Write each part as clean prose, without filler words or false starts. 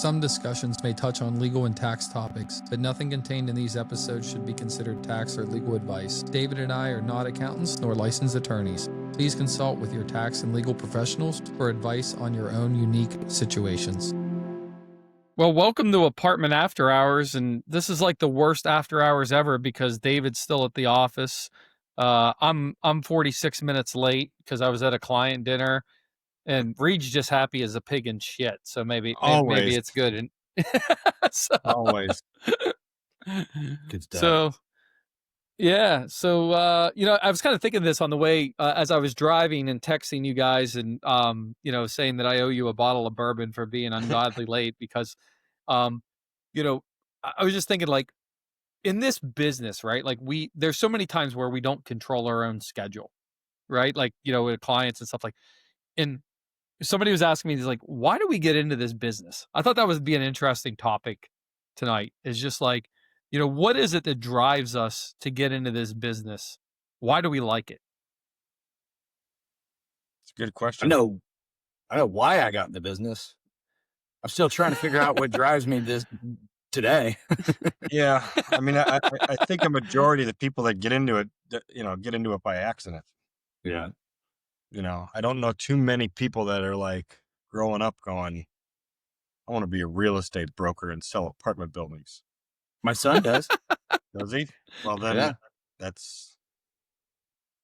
Some discussions may touch on legal and tax topics, but nothing contained in these episodes should be considered tax or legal advice. David and I are not accountants nor licensed attorneys. Please consult with your tax and legal professionals for advice on your own unique situations. Well, welcome to Apartment After Hours, and this is like the worst after hours ever because David's still at the office. I'm 46 minutes late because I was at a client dinner, and Reid's just happy as a pig in shit. So maybe it's good. And Always good stuff. So yeah, so I was kind of thinking this on the way as I was driving and texting you guys, and saying that I owe you a bottle of bourbon for being ungodly late because, I was just thinking, like, in this business, right? Like, there's so many times where we don't control our own schedule, right? Like, with clients and stuff, like, and somebody was asking me, like, why do we get into this business? I thought that would be an interesting topic tonight. Is just like, what is it that drives us to get into this business? Why do we like it? It's a good question. I know why I got in the business. I'm still trying to figure out what drives me this today. Yeah. I mean, I think a majority of the people that get into it, get into it by accident. Yeah. I don't know too many people that are like growing up going, I want to be a real estate broker and sell apartment buildings. My son does. Does he? Well, then Yeah. that's...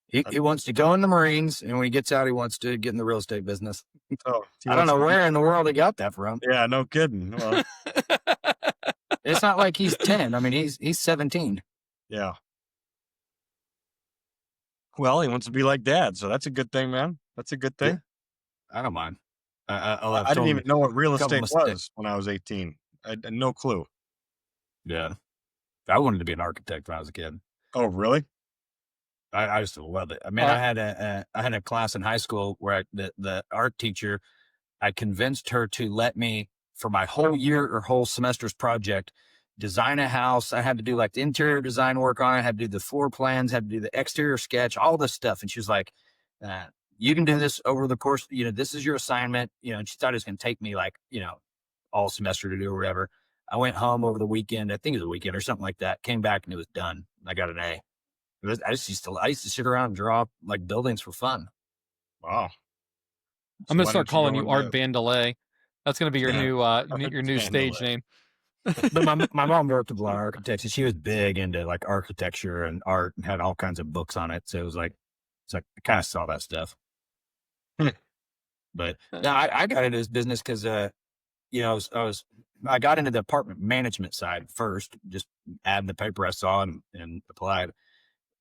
He wants to go in the Marines, and when he gets out, he wants to get in the real estate business. Oh, I don't know where in the world he got that from. Yeah, no kidding. Well, It's not like he's 10. I mean, he's 17. yeah. Well, he wants to be like dad, so that's a good thing, man. That's a good thing. I don't mind. I didn't even know what real estate was when I was 18. I had no clue. Yeah. I wanted to be an architect when I was a kid. Oh, really? I just love it. I mean, I had a class in high school where the art teacher, I convinced her to let me, for my whole year or whole semester's project, design a house. I had to do like the interior design work on it. I had to do the floor plans, had to do the exterior sketch, all this stuff. And she was like, you can do this over the course, this is your assignment, and she thought it was going to take me like, all semester to do or whatever. I went home over the weekend. I think it was a weekend or something like that. Came back and it was done. I got an A. I used to sit around and draw like buildings for fun. Wow. I'm going to start calling you Art Vandelay. That's going to be your new stage name. But my mom worked with a lot of architects, and she was big into like architecture and art and had all kinds of books on it. So it was like, I kind of saw that stuff. But no, I got into this business because, I got into the apartment management side first, just adding the paper I saw and applied.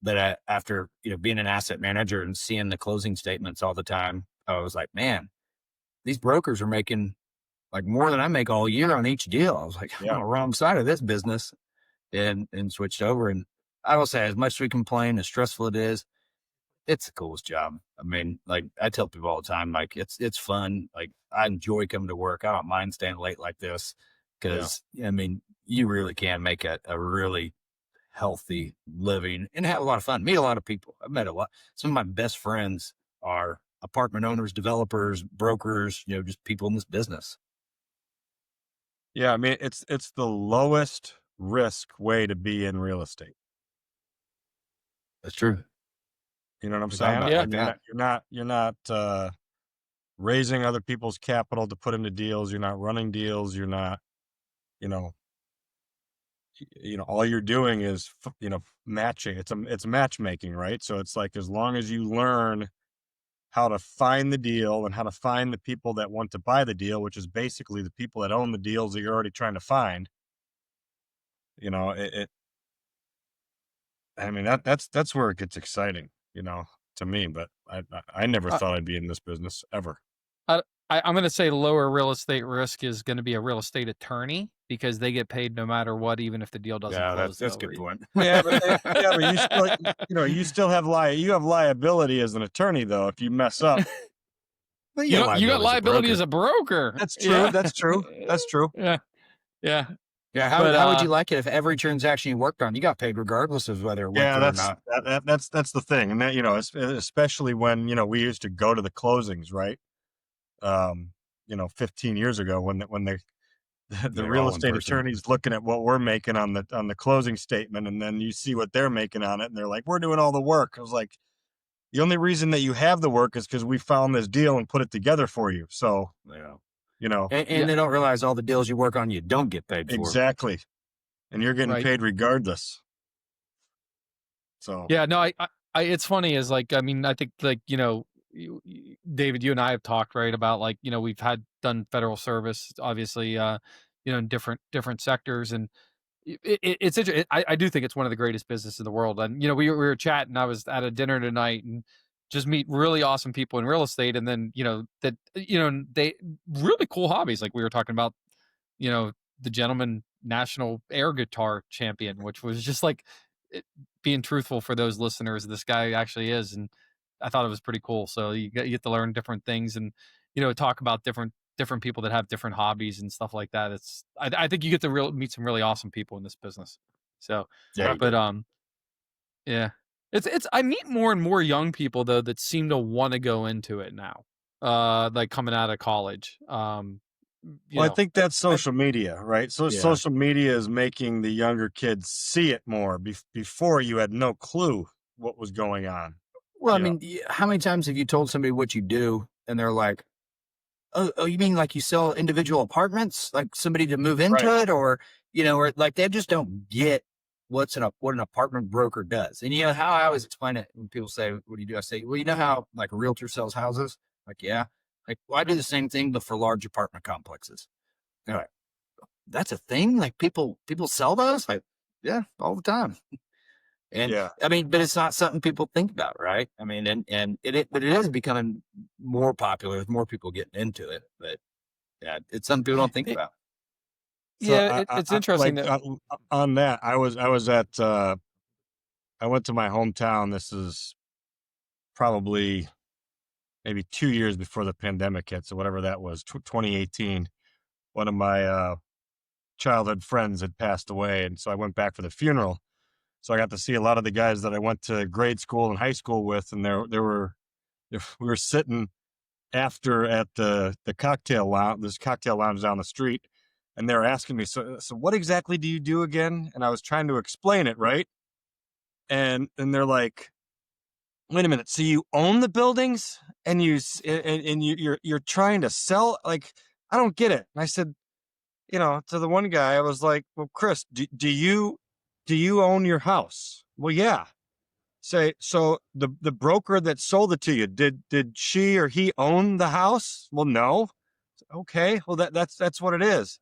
But after, being an asset manager and seeing the closing statements all the time, I was like, man, these brokers are making like more than I make all year on each deal. I was like, I'm on the wrong side of this business, and switched over. And I will say, as much as we complain, as stressful it is, it's the coolest job. I mean, like I tell people all the time, like it's fun. Like I enjoy coming to work. I don't mind staying late like this because I mean, you really can make a really healthy living and have a lot of fun. Meet a lot of people. I've met a lot. Some of my best friends are apartment owners, developers, brokers, just people in this business. Yeah. I mean, it's the lowest risk way to be in real estate. That's true. You know what I'm saying? Yeah. You're not raising other people's capital to put into deals. You're not running deals. You're not, all you're doing is, matching. It's matchmaking, right? So it's like, as long as you learn how to find the deal and how to find the people that want to buy the deal, which is basically the people that own the deals that you're already trying to find, I mean, that's where it gets exciting, to me, but I never thought I'd be in this business ever. I'm going to say lower real estate risk is going to be a real estate attorney because they get paid no matter what, even if the deal doesn't close. That's a good point. Yeah, but you still have liability as an attorney though if you mess up. You got liability as a broker. That's true. Yeah. That's true. That's true. Yeah. How would you like it if every transaction you worked on, you got paid regardless of whether it went through or not? That's the thing. And that, especially when, we used to go to the closings, right? 15 years ago when the They're real all in estate person. attorney's looking at what we're making on the closing statement, and then you see what they're making on it, and they're like, we're doing all the work. I was like, the only reason that you have the work is because we found this deal and put it together for you. So, Yeah. you know, And they don't realize all the deals you work on, you don't get paid for. exactly. And you're getting Right. paid regardless. So, Yeah, no, it's funny is like, I mean, I think like, David, you and I have talked, right, about like, we've done federal service, obviously, in different sectors. And it's interesting. I do think it's one of the greatest businesses in the world. And, we were chatting, I was at a dinner tonight and just meet really awesome people in real estate. And then, they really cool hobbies. Like we were talking about, the gentleman national air guitar champion, which was just like being truthful for those listeners. This guy actually is. And I thought it was pretty cool. So you get to learn different things and, talk about different people that have different hobbies and stuff like that. I think you get to meet some really awesome people in this business. So, Yeah, but yeah, it's I meet more and more young people though that seem to want to go into it now, like coming out of college. I think that's social media, right? So Yeah. social media is making the younger kids see it more. Before you had no clue what was going on. Well, I Yeah. mean, how many times have you told somebody what you do and they're like, oh, you mean like you sell individual apartments, like somebody to move into Right. it, or or like they just don't get what an apartment broker does. And how I always explain it when people say, "What do you do?" I say, "Well, how like a realtor sells houses." Like, yeah, like well, I do the same thing, but for large apartment complexes. They're like, that's a thing. Like people sell those. Like, yeah, all the time. And Yeah. I mean, but it's not something people think about, right? I mean, but it is becoming more popular with more people getting into it. But yeah, it's something people don't think about. So yeah, it's interesting like that on that, I was at I went to my hometown. This is probably maybe 2 years before the pandemic hit. So whatever that was, 2018. One of my childhood friends had passed away, and so I went back for the funeral. So I got to see a lot of the guys that I went to grade school and high school with, and there were if we were sitting after at the cocktail lounge, this cocktail lounge down the street, and they were asking me, so what exactly do you do again? And I was trying to explain it, right? And they're like, wait a minute, so you own the buildings and you're trying to sell? Like, I don't get it. And I said, to the one guy, I was like, well, Chris, do you own your house? Well, yeah. Say, so the broker that sold it to you, did she or he own the house? Well, no. Okay, well that's what it is.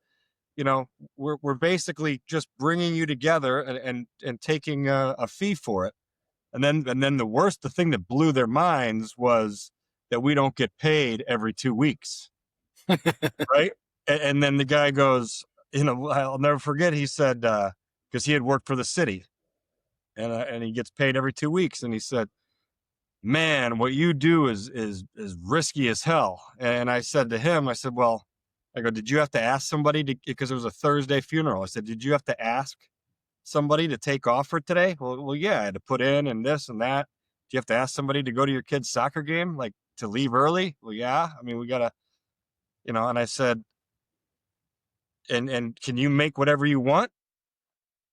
We're basically just bringing you together and taking a fee for it. And then the thing that blew their minds was that we don't get paid every 2 weeks. Right? And then the guy goes, I'll never forget, he said, because he had worked for the city and he gets paid every 2 weeks. And he said, man, what you do is risky as hell. And I said to him, I said, well, I go, did you have to ask somebody because it was a Thursday funeral. I said, did you have to ask somebody to take off for today? Well, yeah, I had to put in and this and that. Do you have to ask somebody to go to your kid's soccer game, like to leave early? Well, yeah. I mean, we got to, and I said, and can you make whatever you want?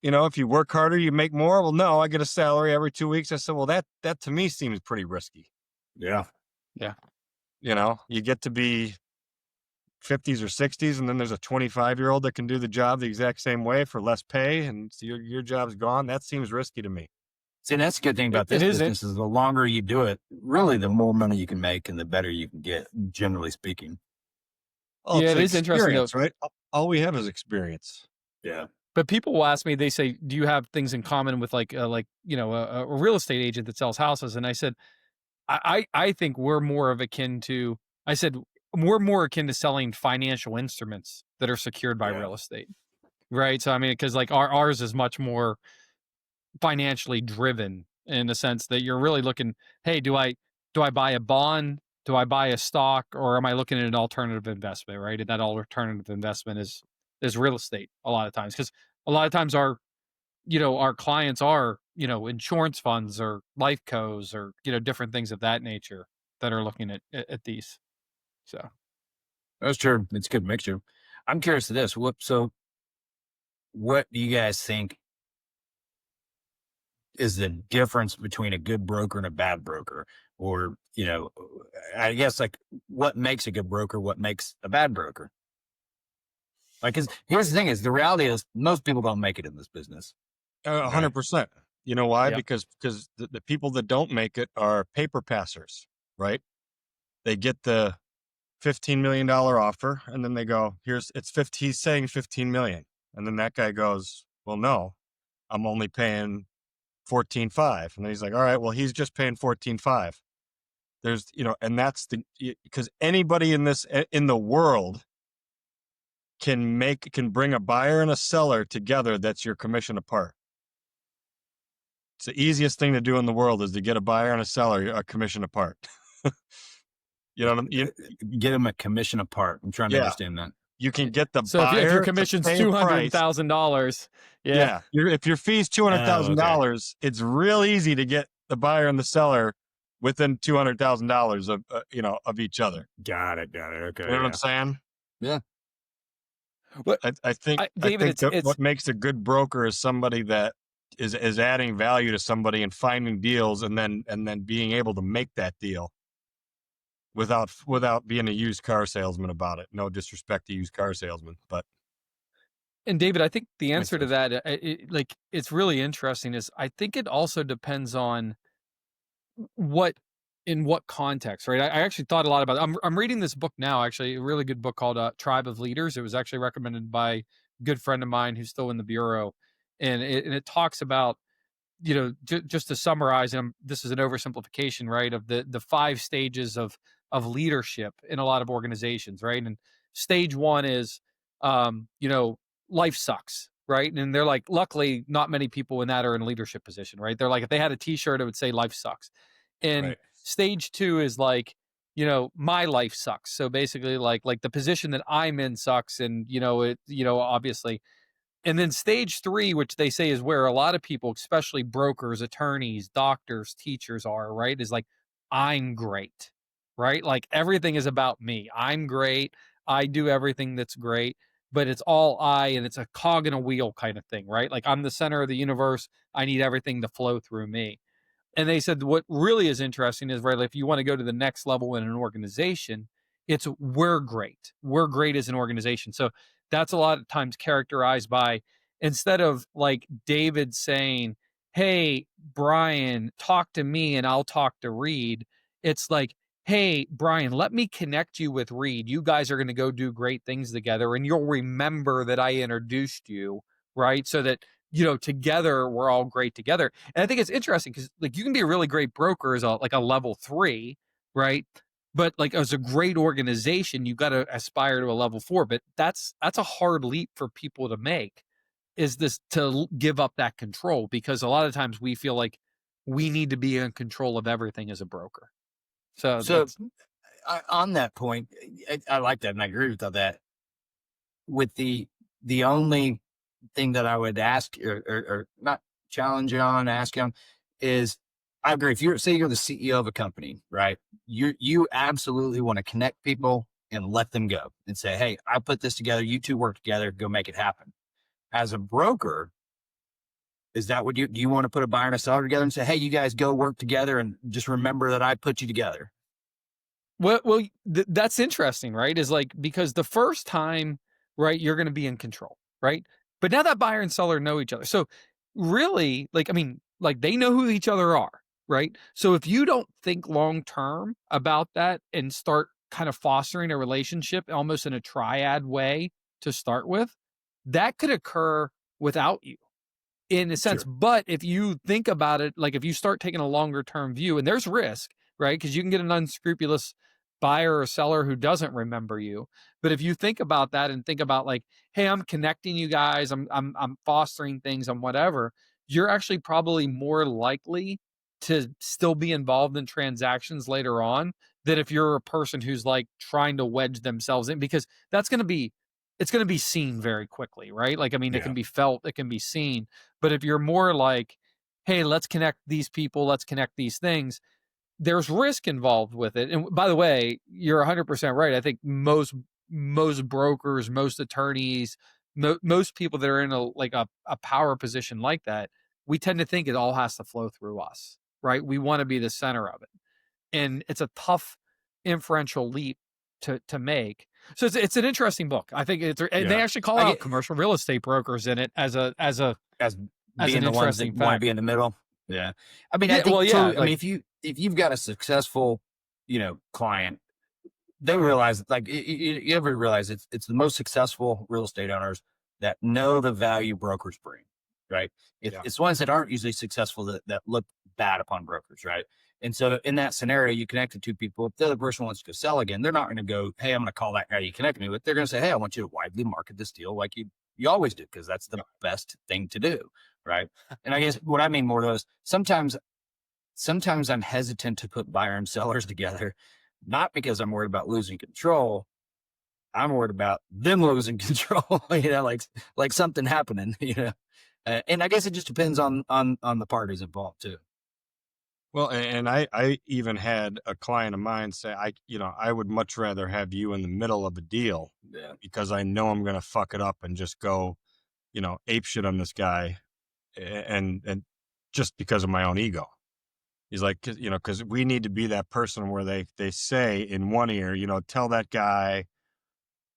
If you work harder, you make more. Well, no, I get a salary every 2 weeks. I said, well, that to me seems pretty risky. Yeah. yeah. You get to be 50s or 60s, and then there's a 25-year-old that can do the job the exact same way for less pay, and so your job's gone. That seems risky to me. See, that's a good thing about this business is the longer you do it, really the more money you can make and the better you can get, generally speaking. Oh, yeah, it is interesting, though. right? All we have is experience. Yeah. But people will ask me, they say, do you have things in common with a real estate agent that sells houses? And I said, I think we're more akin to selling financial instruments that are secured by real estate. Right. So, I mean, because like ours is much more financially driven in the sense that you're really looking, hey, do I buy a bond? Do I buy a stock, or am I looking at an alternative investment? Right. And that alternative investment is real estate a lot of times, because a lot of times our clients are, insurance funds or life cos or, different things of that nature that are looking at these. So That's true. It's a good mixture. I'm curious to this. What do you guys think is the difference between a good broker and a bad broker? Or, I guess like what makes a good broker, what makes a bad broker? Like, 'cause here's the thing is the reality is most people don't make it in this business. 100%. You know why? Yep. Because the people that don't make it are paper passers, right? They get the $15 million offer and then they go, he's saying 15 million. And then that guy goes, well, no, I'm only paying 14.5. And then he's like, all right, well, he's just paying 14.5. There's, and that's because anybody in the world can bring a buyer and a seller together. That's your commission apart. It's the easiest thing to do in the world is to get a buyer and a seller a commission apart. You know what I mean? Get them a commission apart. I'm trying to understand that. You can get the So buyer. if your commission's $200,000, if your fee's $200,000, it's real easy to get the buyer and the seller within $200,000 of of each other. Got it. Okay. You know what I'm saying? Yeah. But I think David, what makes a good broker is somebody that is adding value to somebody and finding deals and then being able to make that deal without being a used car salesman about it. No disrespect to used car salesmen, but. And David, I think the answer to that, it's really interesting is I think it also depends on in what context, right? I actually thought a lot about it. I'm reading this book now, actually, a really good book called Tribe of Leaders. It was actually recommended by a good friend of mine who's still in the bureau. And it talks about, just to summarize, and this is an oversimplification, right, of the 5 stages of leadership in a lot of organizations, right? And stage 1 is, life sucks, right? And they're like, luckily, not many people in that are in a leadership position, right? They're like, if they had a T-shirt, it would say life sucks. And Right. Stage 2 is like, my life sucks. So basically, like the position that I'm in sucks, and obviously. And then stage 3, which they say is where a lot of people, especially brokers, attorneys, doctors, teachers are, right, is like, I'm great, right? Like everything is about me. I'm great. I do everything that's great, but it's all and it's a cog in a wheel kind of thing, right? Like I'm the center of the universe. I need everything to flow through me. And they said what really is interesting is, right, like if you want to go to the next level in an organization, it's we're great. We're great as an organization. So that's a lot of times characterized by, instead of like David saying, hey, Bryan, talk to me and I'll talk to Reid, it's like, hey, Bryan, let me connect you with Reid. You guys are going to go do great things together and you'll remember that I introduced you, right? So that, together we're all great together. And I think it's interesting because like you can be a really great broker as a level 3, right? But like as a great organization, you've got to aspire to a level 4. But that's a hard leap for people to make, is this to give up that control, because a lot of times we feel like we need to be in control of everything as a broker. So on that point, I like that, and I agree with all that. With the only thing that I would ask or not challenge you on, ask you on, is I agree. If you're the CEO of a company, right? You absolutely want to connect people and let them go and say, hey, I put this together. You two work together, go make it happen. As a broker, is that what do you want to put a buyer and a seller together and say, hey, you guys go work together and just remember that I put you together? Well, that's interesting, right? Is like, because the first time, right, you're going to be in control, right? But now that buyer and seller know each other. So really, like, I mean, like they know who each other are, right? So if you don't think long-term about that and start kind of fostering a relationship almost in a triad way to start with, that could occur without you in a sense. Sure. But if you think about it, like if you start taking a longer term view, and there's risk, right? Because you can get an unscrupulous buyer or seller who doesn't remember you. But if you think about that and think about like, hey, I'm connecting you guys, I'm fostering things, I'm whatever, you're actually probably more likely to still be involved in transactions later on than if you're a person who's like trying to wedge themselves in, because it's going to be seen very quickly, right? Like, I mean, it can be felt, it can be seen. But if you're more like, hey, let's connect these people, let's connect these things, there's risk involved with it. And by the way, you're 100% right. I think most, most brokers, most attorneys, most people that are in a power position like that, we tend to think it all has to flow through us, right? We want to be the center of it. And it's a tough inferential leap to make. So it's an interesting book. I think and they actually call out commercial real estate brokers in it as being the ones that want to be in the middle. Yeah. I mean, I think too, I mean, if you've got a successful, client, they realize, like, you ever realize it's the most successful real estate owners that know the value brokers bring, right? It's ones that aren't usually successful that look bad upon brokers, right? And so in that scenario, you connect the two people. If the other person wants to go sell again, they're not going to go, hey, I'm going to call that guy you connect me with. They're going to say, hey, I want you to widely market this deal like you always do, because that's the best thing to do, right? And I guess what I mean more to is sometimes I'm hesitant to put buyer and sellers together, not because I'm worried about losing control. I'm worried about them losing control, like something happening, and I guess it just depends on the parties involved too. Well, and I even had a client of mine say, I would much rather have you in the middle of a deal because I know I'm going to fuck it up and just go, ape shit on this guy. And just because of my own ego. He's like, because we need to be that person where they say in one ear, tell that guy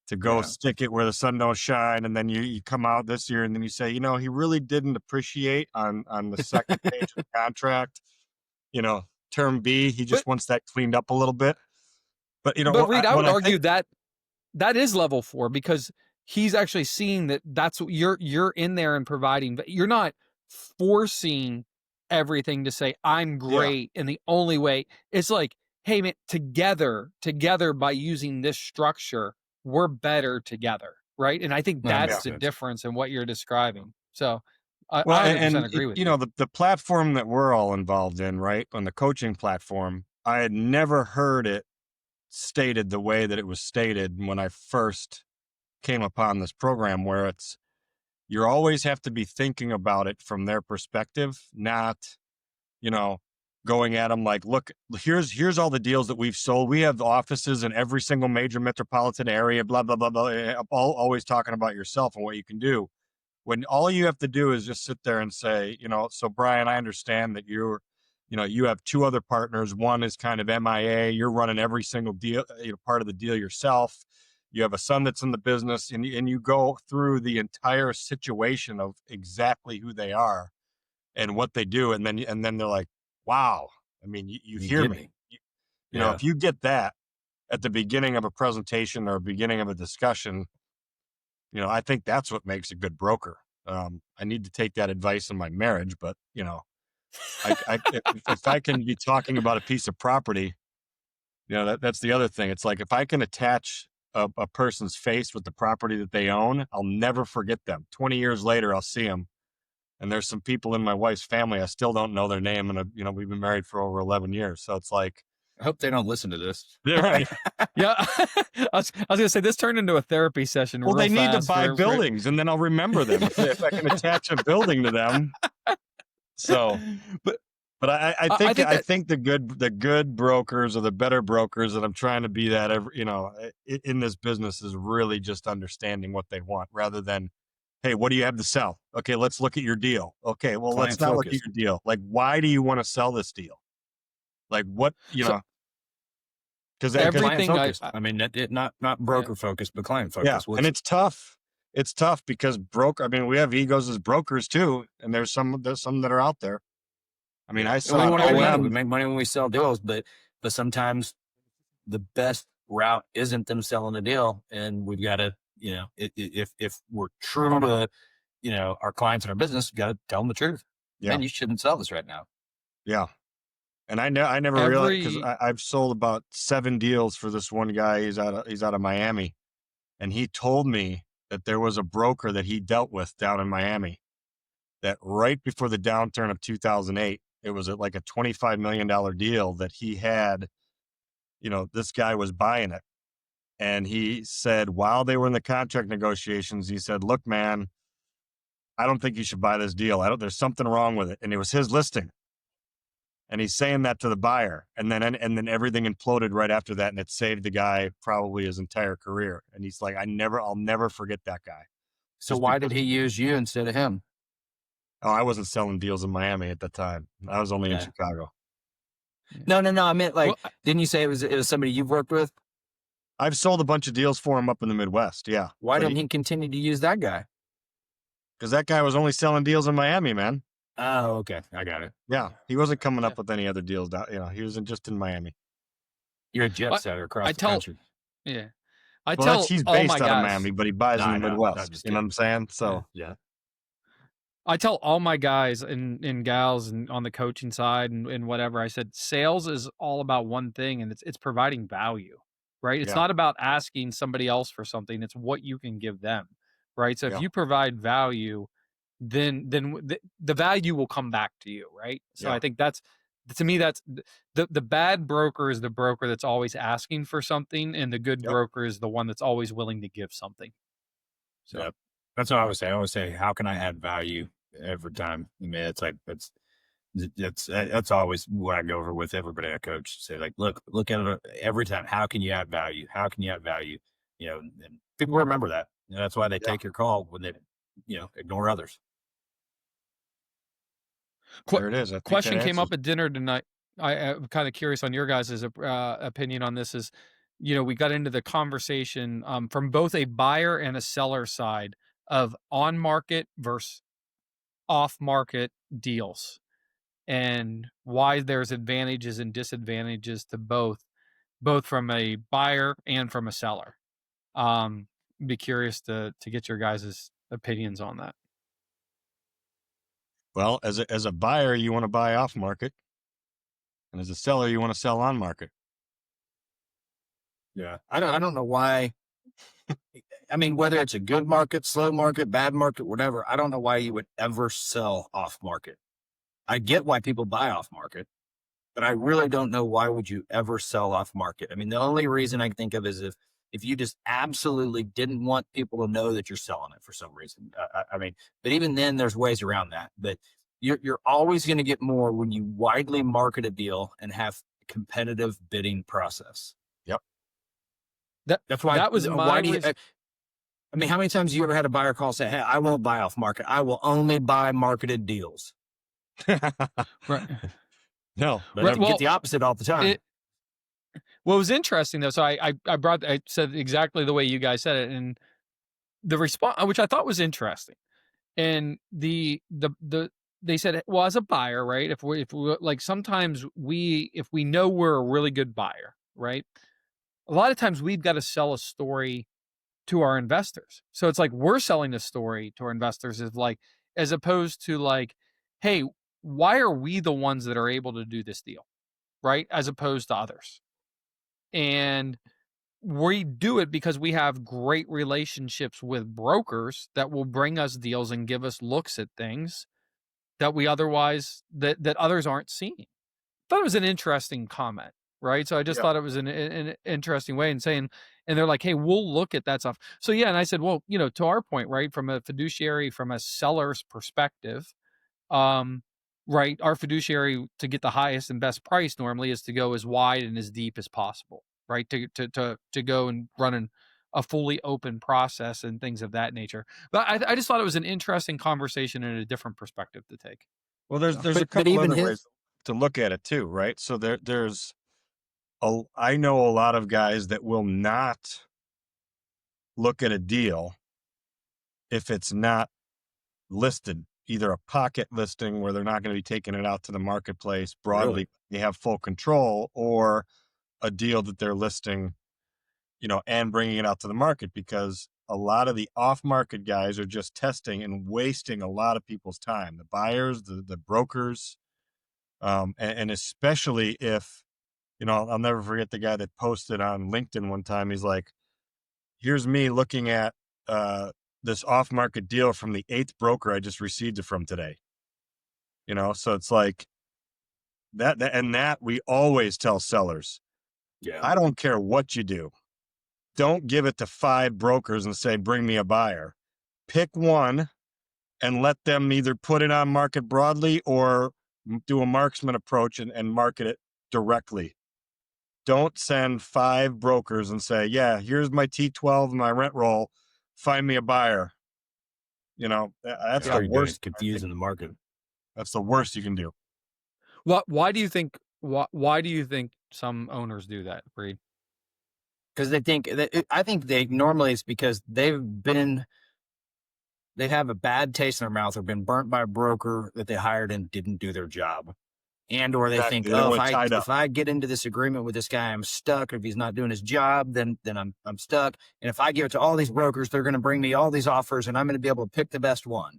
to go stick it where the sun don't shine. And then you come out this year and then you say, he really didn't appreciate on the second page of the contract, term B, he just wants that cleaned up a little bit. But, Reid, I would argue that is level 4, because he's actually seeing that's what you're in there and providing, but you're not forcing everything to say I'm great. And the only way, it's like, hey man, together by using this structure, we're better together, right? And I think that's the difference in what you're describing. So I 100% agree with you. The platform that we're all involved in, right, on the coaching platform, I had never heard it stated the way that it was stated when I first came upon this program, where you always have to be thinking about it from their perspective, not, going at them like, look, here's all the deals that we've sold. We have offices in every single major metropolitan area, blah, blah, blah, blah, always talking about yourself and what you can do. When all you have to do is just sit there and say, so Bryan, I understand that you have 2 other partners. One is kind of MIA. You're running every single deal, part of the deal yourself. You have a son that's in the business, and you go through the entire situation of exactly who they are and what they do. And then they're like, wow, I mean, you hear me. If you get that at the beginning of a presentation or beginning of a discussion, I think that's what makes a good broker. I need to take that advice in my marriage, but if I can be talking about a piece of property, that's the other thing. It's like, if I can attach a person's face with the property that they own, I'll never forget them. 20 years later, I'll see them. And there's some people in my wife's family, I still don't know their name. And, we've been married for over 11 years. So it's like, I hope they don't listen to this. Yeah, right. Yeah. I was going to say, this turned into a therapy session. Well, they need to buy buildings, and then I'll remember them if I can attach a building to them. So, but I think the good brokers, or the better brokers, that I'm trying to be that in this business, is really just understanding what they want, rather than, hey, what do you have to sell? Okay, let's look at your deal. Okay, well, let's not look at your deal. Like, why do you want to sell this deal? Like, what, because everything not broker focused, but client focused. Yeah, and it's tough. It's tough because we have egos as brokers too, and there's some that are out there. I mean, we make money when we sell deals, but sometimes the best route isn't them selling the deal, and we've got to, if we're true to, our clients and our business, we got to tell them the truth. Yeah, man, you shouldn't sell this right now. Yeah, and I never realized, because I've sold about 7 deals for this one guy. He's out of Miami, and he told me that there was a broker that he dealt with down in Miami that right before the downturn of 2008, it was like a $25 million deal that he had, this guy was buying it. And he said, while they were in the contract negotiations, he said, look, man, I don't think you should buy this deal. There's something wrong with it. And it was his listing. And he's saying that to the buyer, and then everything imploded right after that, and it saved the guy probably his entire career. And he's like, I'll never forget that guy. So Just why because- did he use you instead of him? Oh, I wasn't selling deals in Miami at the time. I was only in Yeah. Chicago. No. I meant like, Well, didn't you say it was somebody you've worked with? I've sold a bunch of deals for him up in the Midwest. Yeah. Why But didn't he continue to use that guy? Because that guy was only selling deals in Miami, man. Oh, okay. I got it. Yeah. He wasn't coming up with any other deals. He was just in Miami. You're a jet I- setter across I the tell- country. Yeah. I Well, tell he's all based my out of guys, Miami, but he buys No, in I the know. I'm Midwest. just You know what I'm saying? So Yeah. I tell all my guys and gals and on the coaching side and whatever, I said, sales is all about one thing, and it's providing value, right? It's Yeah. not about asking somebody else for something. It's what you can give them, right? So if Yeah. you provide value, then the value will come back to you, right? So Yeah. I think that's, to me, that's the bad broker is the broker that's always asking for something, and the good Yep. broker is the one that's always willing to give something. So Yep. That's what I always say. I always say, how can I add value every time? I mean, it's like, that's always what I go over with everybody I coach. Say like, look at it every time. How can you add value? How can you add value? You know, and people remember that. And that's why they take your call when they, ignore others. there it is. I think Question that came answers- up at dinner tonight. I'm kind of curious on your guys' opinion on this. Is, we got into the conversation from both a buyer and a seller side of on market versus off market deals, and why there's advantages and disadvantages to both from a buyer and from a seller. Be curious to get your guys' opinions on that. Well, as a buyer, you want to buy off market, and as a seller, you want to sell on market. Yeah. I don't know why. I mean, whether it's a good market, slow market, bad market, whatever, I don't know why you would ever sell off market. I get why people buy off market, but I really don't know why would you ever sell off market. I mean, the only reason I can think of is if you just absolutely didn't want people to know that you're selling it for some reason. I mean, but even then there's ways around that, but you're always going to get more when you widely market a deal and have a competitive bidding process. That's why that was my reason. I mean, how many times have you ever had a buyer call say, hey, I won't buy off market. I will only buy marketed deals. Right. No, But Right, you well, get the opposite all the time. What was interesting though, so I said exactly the way you guys said it, and the response, which I thought was interesting, and they said, well, as a buyer, right? If we like, sometimes if we know we're a really good buyer, right? A lot of times we've got to sell a story to our investors. So it's like we're selling a story to our investors, is like, as opposed to like, hey, why are we the ones that are able to do this deal, right? As opposed to others. And we do it because we have great relationships with brokers that will bring us deals and give us looks at things that we otherwise that others aren't seeing. Thought it was an interesting comment, right? So I just thought it was an interesting way in saying, and they're like, hey, we'll look at that stuff. So yeah, and I said, well, to our point, right, from a fiduciary, from a seller's perspective, right, our fiduciary to get the highest and best price normally is to go as wide and as deep as possible, right? To go and run a fully open process and things of that nature. But I just thought it was an interesting conversation and a different perspective to take. well, there's But a couple even other his- ways to look at it too, right? So I know a lot of guys that will not look at a deal if it's not listed, either a pocket listing where they're not going to be taking it out to the marketplace broadly, Really? they have full control, or a deal that they're listing, and bringing it out to the market, because a lot of the off-market guys are just testing and wasting a lot of people's time, the buyers, the brokers, and especially if, I'll never forget the guy that posted on LinkedIn one time. He's like, here's me looking at this off-market deal from the 8th broker I just received it from today. So it's like that we always tell sellers, Yeah. I don't care what you do. Don't give it to 5 brokers and say, bring me a buyer. Pick one and let them either put it on market broadly or do a marksman approach and market it directly. Don't send 5 brokers and say, yeah, here's my T12 and my rent roll. Find me a buyer. That's All the you're doing is worst. confusing the market. That's the worst you can do. Why do you think some owners do that, Reid? Because they think I think they normally it's because they have a bad taste in their mouth or been burnt by a broker that they hired and didn't do their job. And or they Exactly. think, They don't oh, want tied up. if I get into this agreement with this guy, I'm stuck. Or if he's not doing his job, then I'm stuck. And if I give it to all these brokers, they're going to bring me all these offers, and I'm going to be able to pick the best one.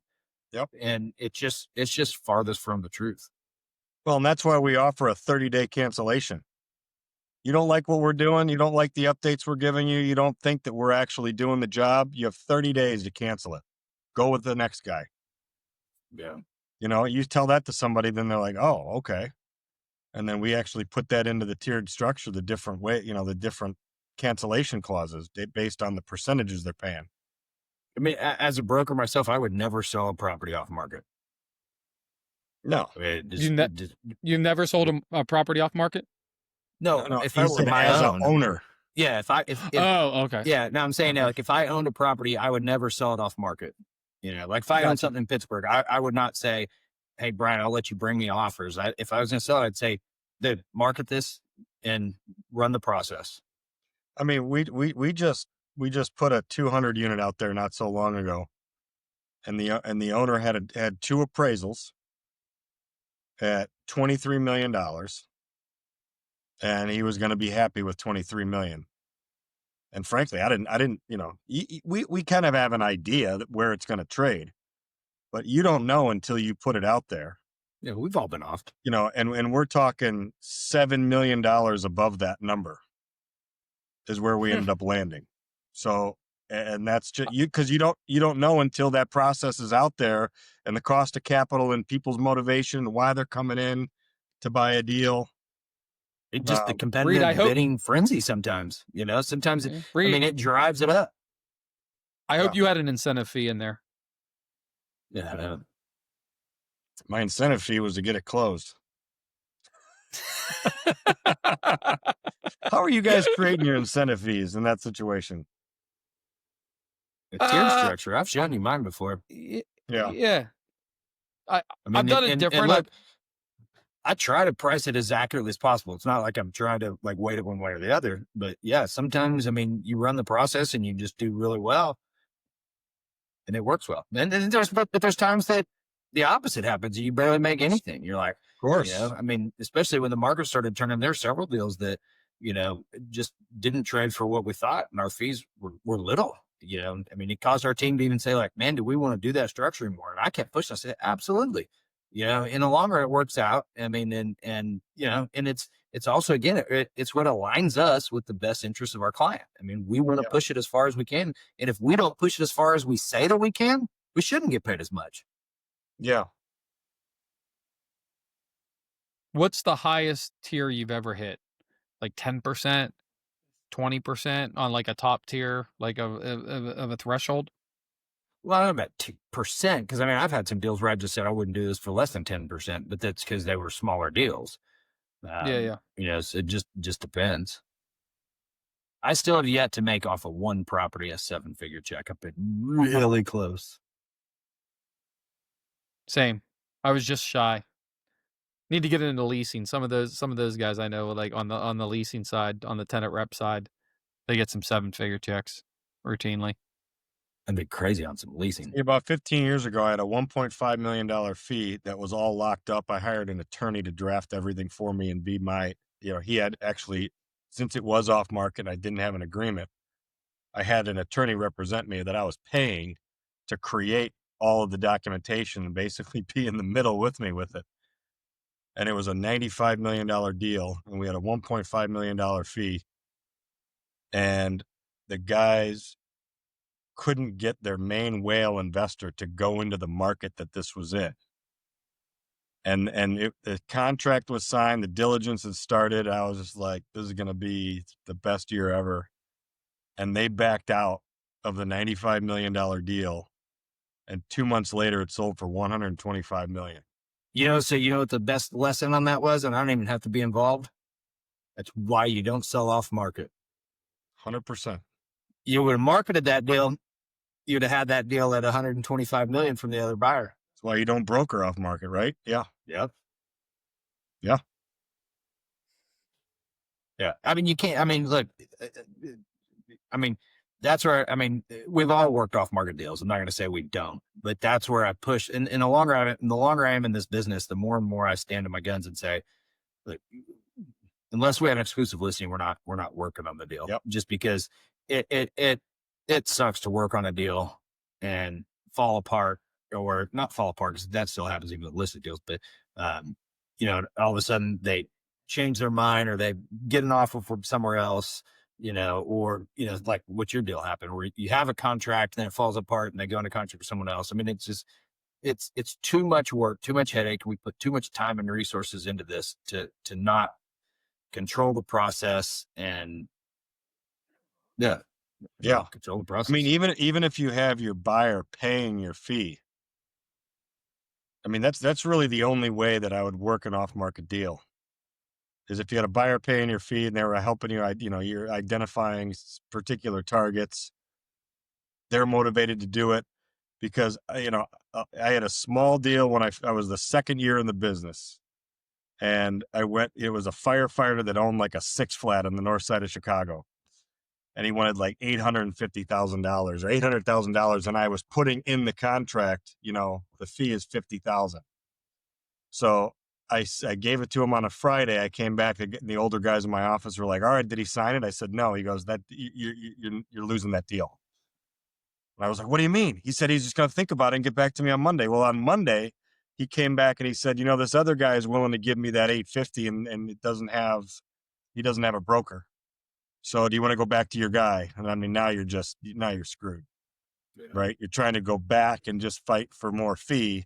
Yep. And it's just farthest from the truth. Well, and that's why we offer a 30-day cancellation. You don't like what we're doing. You don't like the updates we're giving you. You don't think that we're actually doing the job. You have 30 days to cancel it. Go with the next guy. Yeah. You tell that to somebody, then they're like, oh, okay. And then we actually put that into the tiered structure, the different way, the different cancellation clauses based on the percentages they're paying. I mean, as a broker myself, I would never sell a property off market. No. I mean, You never sold a property off market? No. If I were my as own an owner. Yeah. Oh, okay. Yeah. Now I'm saying like if I owned a property, I would never sell it off market. Like if I owned something in Pittsburgh, I would not say, hey, Brian, I'll let you bring me offers. If I was going to sell it, I'd say, dude, market this and run the process. I mean, we just put a 200 unit out there not so long ago, and the owner had 2 appraisals at $23 million, and he was going to be happy with $23 million. And frankly, I didn't, we kind of have an idea that where it's going to trade, but you don't know until you put it out there. Yeah, we've all been offed. And we're talking $7 million above that number is where we ended up landing. So, and that's just because you don't know until that process is out there and the cost of capital and people's motivation and why they're coming in to buy a deal. It just the competitive bidding frenzy sometimes, sometimes it drives it up. I hope you had an incentive fee in there. Yeah. My incentive fee was to get it closed. How are you guys creating your incentive fees in that situation? A tiered structure. I've shown you mine before. Yeah. I've done it different. And look, I try to price it as accurately as possible. It's not like I'm trying to weight it one way or the other, but yeah, sometimes, you run the process and you just do really well and it works well. And then there's times that the opposite happens. You barely make anything. You're like, of course, especially when the market started turning, there are several deals that, just didn't trade for what we thought. And our fees were little, it caused our team to even say like, man, do we want to do that structure anymore? And I kept pushing. I said, absolutely. In the long run, it works out. And it's also, again, it's what aligns us with the best interest of our client. We want to push it as far as we can. And if we don't push it as far as we say that we can, we shouldn't get paid as much. Yeah. What's the highest tier you've ever hit? Like 10%, 20% on like a top tier, like of a threshold? Well, I don't know about 2%, because I've had some deals where I just said I wouldn't do this for less than 10%, but that's because they were smaller deals. Yeah. So it just depends. I still have yet to make off of one property a 7-figure check. I've been really close. Same. I was just shy. Need to get into leasing. Some of those guys I know, like on the leasing side, on the tenant rep side, they get some 7-figure checks routinely. I'd be crazy on some leasing. About 15 years ago, I had a $1.5 million fee that was all locked up. I hired an attorney to draft everything for me and be my, he had actually, since it was off market, I didn't have an agreement. I had an attorney represent me that I was paying to create all of the documentation and basically be in the middle with me with it. And it was a $95 million deal, and we had a $1.5 million fee. And the guys couldn't get their main whale investor to go into the market that this was in. And the contract was signed, the diligence had started. I was just like, this is going to be the best year ever. And they backed out of the $95 million deal. And 2 months later, it sold for $125 million. So you know what the best lesson on that was, and I don't even have to be involved. That's why you don't sell off market. 100%. You would have marketed that deal. You'd have had that deal at 125 million from the other buyer. That's why you don't broker off market, right? Yeah. Yep. Yeah. Yeah. I mean, you can't, I mean, look, I mean, that's where, I mean, we've all worked off market deals. I'm not going to say we don't, but that's where I push. And the longer I am in this business, the more and more I stand to my guns and say, look, unless we have an exclusive listing, we're not working on the deal. Yep. Just because it sucks to work on a deal and fall apart, or not fall apart, because that still happens even with listed deals. But all of a sudden they change their mind, or they get an offer from somewhere else, or like what your deal happened, where you have a contract and then it falls apart and they go into contract with someone else. I mean, it's just it's too much work, too much headache. We put too much time and resources into this to not control the process and control the process. I mean, even if you have your buyer paying your fee, I mean, that's really the only way that I would work an off market deal, is if you had a buyer paying your fee and they were helping you, you're identifying particular targets. They're motivated to do it because, I had a small deal when I was the second year in the business, and it was a firefighter that owned like a 6-flat on the north side of Chicago. And he wanted like $850,000 or $800,000. And I was putting in the contract, the fee is $50,000. So I gave it to him on a Friday. I came back, and the older guys in my office were like, all right, did he sign it? I said, no. He goes, that you're losing that deal. And I was like, what do you mean? He said, he's just going to think about it and get back to me on Monday. Well, on Monday, he came back and he said, this other guy is willing to give me that 850 and he doesn't have a broker. So do you want to go back to your guy? And I mean, now you're screwed, right? You're trying to go back and just fight for more fee.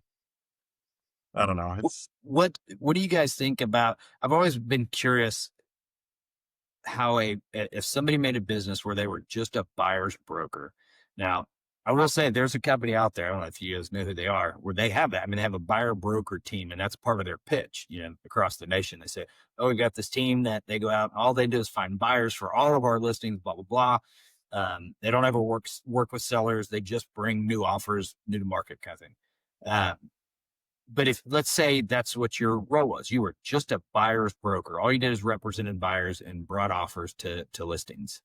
I don't know. What do you guys think about? I've always been curious how if somebody made a business where they were just a buyer's broker. Now, I will say there's a company out there, I don't know if you guys know who they are, where they have that. I mean, they have a buyer broker team, and that's part of their pitch, across the nation. They say, oh, we got this team that they go out and all they do is find buyers for all of our listings, blah, blah, blah. They don't ever work with sellers. They just bring new offers, new to market kind of thing. But if, let's say that's what your role was, you were just a buyer's broker. All you did is represented buyers and brought offers to listings.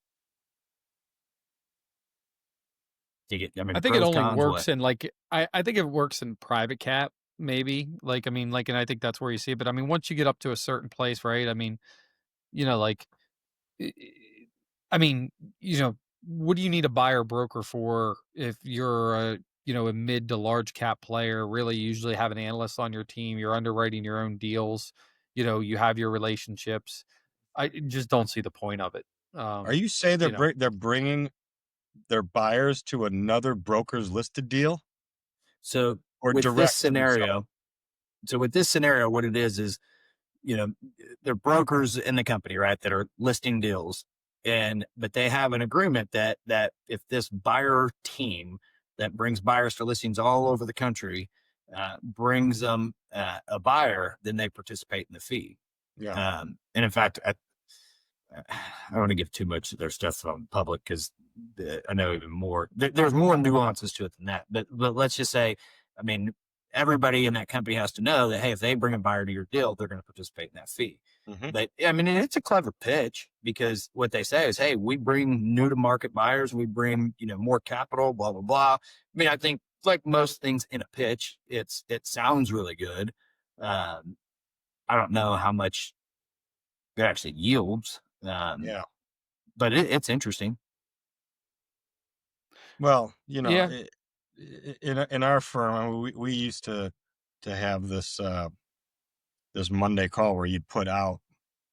I think it only works in I think it works in private cap, maybe. And I think that's where you see it. But I mean, once you get up to a certain place, right? I mean, what do you need a buyer broker for if you're a mid to large cap player? Really, you usually have an analyst on your team. You're underwriting your own deals. You have your relationships. I just don't see the point of it. Are you saying they're bringing their buyers to another broker's listed deal? So with this scenario, what it is, they're brokers in the company, right, that are listing deals. But they have an agreement that if this buyer team that brings buyers to listings all over the country brings them a buyer, then they participate in the fee. Yeah. And in fact, I don't want to give too much of their stuff on public, because I know even more. There's more nuances to it than that. But let's just say, I mean, everybody in that company has to know that, hey, if they bring a buyer to your deal, they're going to participate in that fee. Mm-hmm. But I mean, it's a clever pitch, because what they say is, hey, we bring new to market buyers, we bring, more capital, blah, blah, blah. I mean, I think like most things in a pitch, it sounds really good. I don't know how much it actually yields. But it's interesting. Well, in our firm, we used to have this Monday call where you'd put out,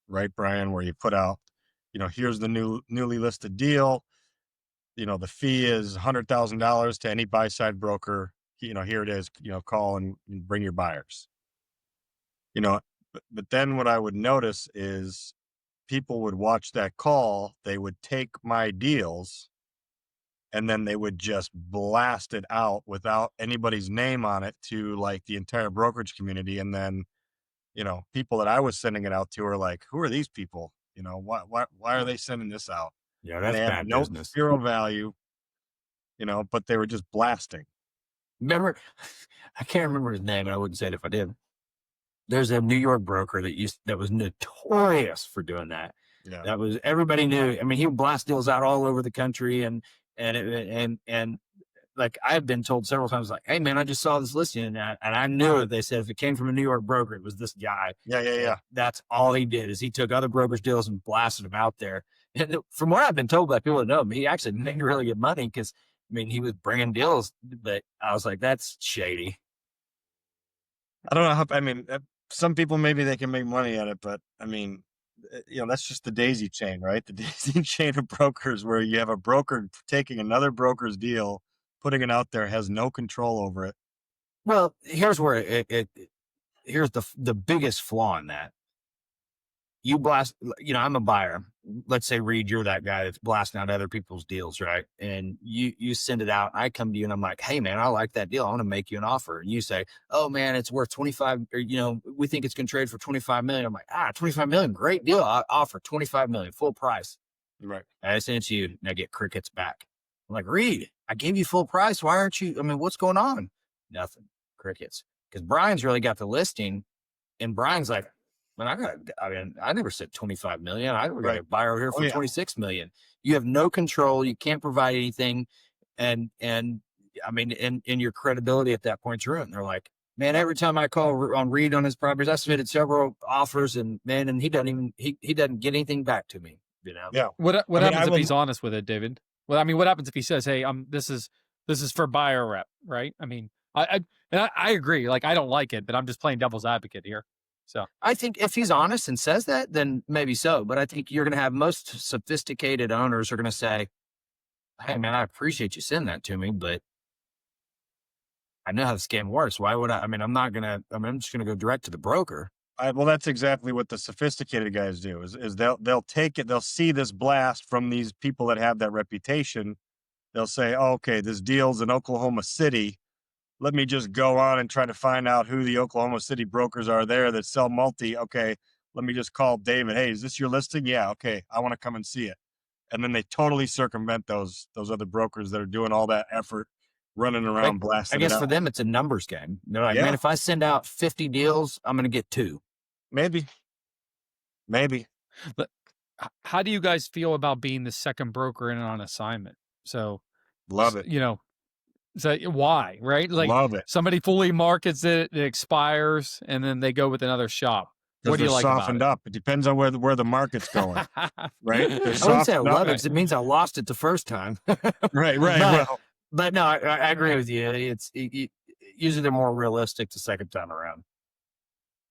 right, Brian, where you put out, here's the newly listed deal. The fee is $100,000 to any buy side broker. Here it is. Call and bring your buyers. But then what I would notice is people would watch that call. They would take my deals and then they would just blast it out without anybody's name on it to like the entire brokerage community. And then, people that I was sending it out to are like, who are these people? Why are they sending this out? Yeah, And that's they had bad no business. zero value, but they were just blasting. Remember, I can't remember his name, and I wouldn't say it if I did. There's a New York broker that was notorious for doing that. Yeah. That was, everybody knew. I mean, he would blast deals out all over the country, and like I've been told several times, like, hey man, I just saw this listing, and I knew it. They said if it came from a New York broker, it was this guy. Yeah. That's all he did, is he took other brokers' deals and blasted them out there. And from what I've been told by people that know him, he actually made really good money because, I mean, he was bringing deals, but I was like, that's shady. I don't know how, some people, maybe they can make money at it, but I mean, that's just the daisy chain, right? The daisy chain of brokers, where you have a broker taking another broker's deal, putting it out there, has no control over it. Well, here's where here's the biggest flaw in that. You blast, I'm a buyer. Let's say, Reid, you're that guy that's blasting out other people's deals, right? And you send it out. I come to you and I'm like, hey man, I like that deal. I want to make you an offer. And you say, oh man, it's worth 25, or, we think it's going to trade for 25 million. I'm like, 25 million, great deal. I offer 25 million, full price. Right. I send it to you and I get crickets back. I'm like, Reid, I gave you full price. Why aren't you, what's going on? Nothing. Crickets. Because Brian's really got the listing, and Brian's like, man, I never said 25 million. I got a buyer over here for 26 million. You have no control. You can't provide anything. And your credibility at that point, you're in. They're like, man, every time I call on Reid on his properties, I submitted several offers, and he doesn't get anything back to me. Yeah. What happens if he's honest with it, David? Well, what happens if he says, hey, this is for buyer rep, right? I agree. Like, I don't like it, but I'm just playing devil's advocate here. So I think if he's honest and says that, then maybe so. But I think you're going to have most sophisticated owners are going to say, hey man, I appreciate you sending that to me, but I know how the scam works. Why would I'm just going to go direct to the broker. Well, that's exactly what the sophisticated guys do is they'll take it. They'll see this blast from these people that have that reputation. They'll say, oh, okay, this deal's in Oklahoma City. Let me just go on and try to find out who the Oklahoma City brokers are there that sell multi. Okay, let me just call David. Hey, is this your listing? Yeah. Okay, I want to come and see it. And then they totally circumvent those other brokers that are doing all that effort, running around blasting. I guess for them, it's a numbers game. They're like, man, if I send out 50 deals, I'm going to get 2. Maybe. But how do you guys feel about being the second broker in on assignment? So love it. So why, right? Like, love it. Somebody fully markets it, it expires, and then they go with another shop. What do you like softened about up. It depends on where the market's going, right? I wouldn't say I love it because it means I lost it the first time. Right. But no, I agree with you. It's usually they're more realistic the second time around.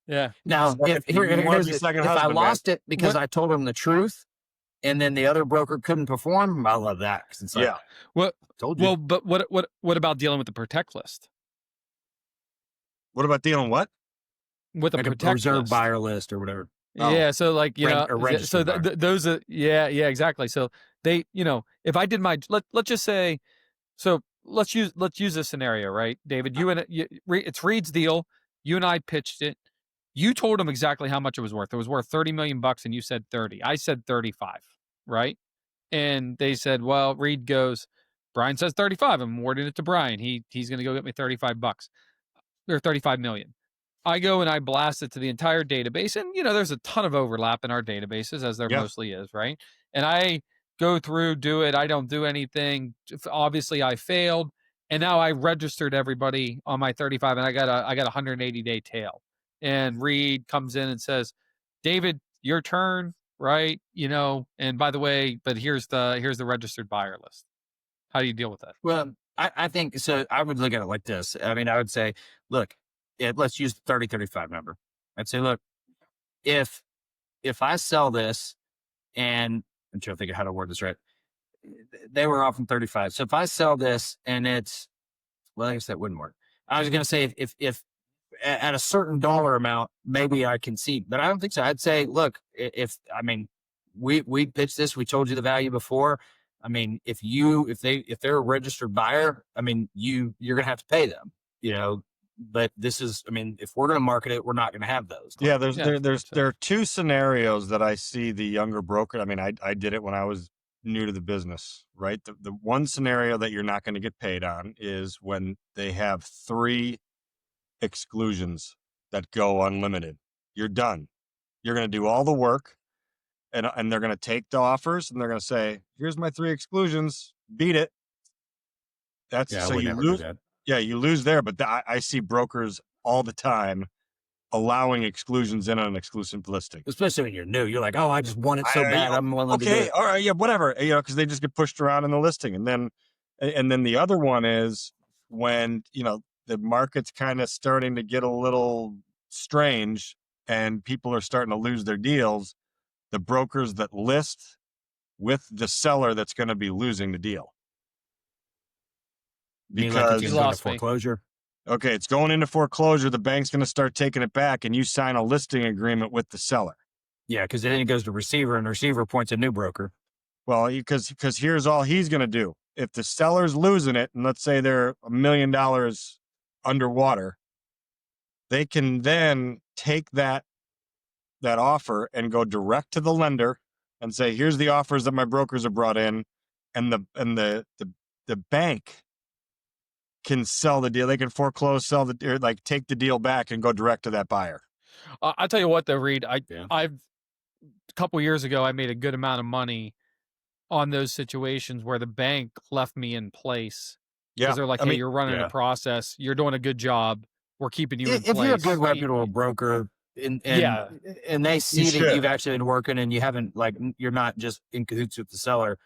Yeah. Now, if I lost it because I told them the truth, and then the other broker couldn't perform, I love that. It's like, told you. Well, but what about dealing with the protect list? What about dealing with a protect reserve list? buyer list or whatever? Yeah, so like so those are exactly. So they if I did my let's just say, so let's use this scenario, right, David? It's Reid's deal. You and I pitched it. You told him exactly how much it was worth. It was worth $30 million, and you said 30. I said 35, right? And they said, well, Reid goes, Brian says 35. I'm awarding it to Brian. He's going to go get me $35 or 35 million. I go and I blast it to the entire database, and there's a ton of overlap in our databases, as there mostly is, right? And I go through, do it. I don't do anything. Obviously, I failed, and now I registered everybody on my 35, and I got a 180-day tail. And Reid comes in and says, David, your turn, right? And by the way, but here's the registered buyer list. How do you deal with that? Well, I think so. I would look at it like this. I would say, look, let's use the 30-35 number. I'd say, look, if I sell this, and I'm trying to think of how to word this right. They were offering 35. So if I sell this and I guess that wouldn't work. I was going to say if at a certain dollar amount, maybe I can see, but I don't think so. I'd say, look, we pitched this, we told you the value before. I mean, if they're a registered buyer, I mean, you're going to have to pay them, but this is, I mean, if we're going to market it, we're not going to have those. Yeah, Yeah, there are two scenarios that I see the younger broker. I mean, I did it when I was new to the business, right? The one scenario that you're not going to get paid on is when they have 3 exclusions that go unlimited. You're done. You're going to do all the work, and they're going to take the offers, and they're going to say, "Here's my 3 exclusions. Beat it." That's Yeah, I so would you never do lose. that. Yeah, you lose there. But I see brokers all the time allowing exclusions in on an exclusive listing. Especially when you're new, you're like, oh, I just want it so bad. I'm willing to do Okay, it. all right, yeah, whatever. Because they just get pushed around in the listing, and then the other one is when the market's kind of starting to get a little strange, and people are starting to lose their deals. The brokers that list with the seller that's going to be losing the deal. Because You it's going to lost me. foreclosure. Okay, it's going into foreclosure. The bank's going to start taking it back, and you sign a listing agreement with the seller. Yeah, because then it goes to receiver, and the receiver appoints a new broker. Well, because here's all he's going to do. If the seller's losing it, and let's say they're $1 million underwater, they can then take that offer and go direct to the lender and say, "Here's the offers that my brokers have brought in," and the bank can sell the deal. They can foreclose, sell or like take the deal back and go direct to that buyer. I'll tell you what, though, Reid. Yeah. I've a couple years ago, I made a good amount of money on those situations where the bank left me in place. Yeah, Because they're like, hey, you're running a process. You're doing a good job. We're keeping you in place. If you're a good reputable broker and they see that you've actually been working and you haven't, like, you're not just in cahoots with the seller,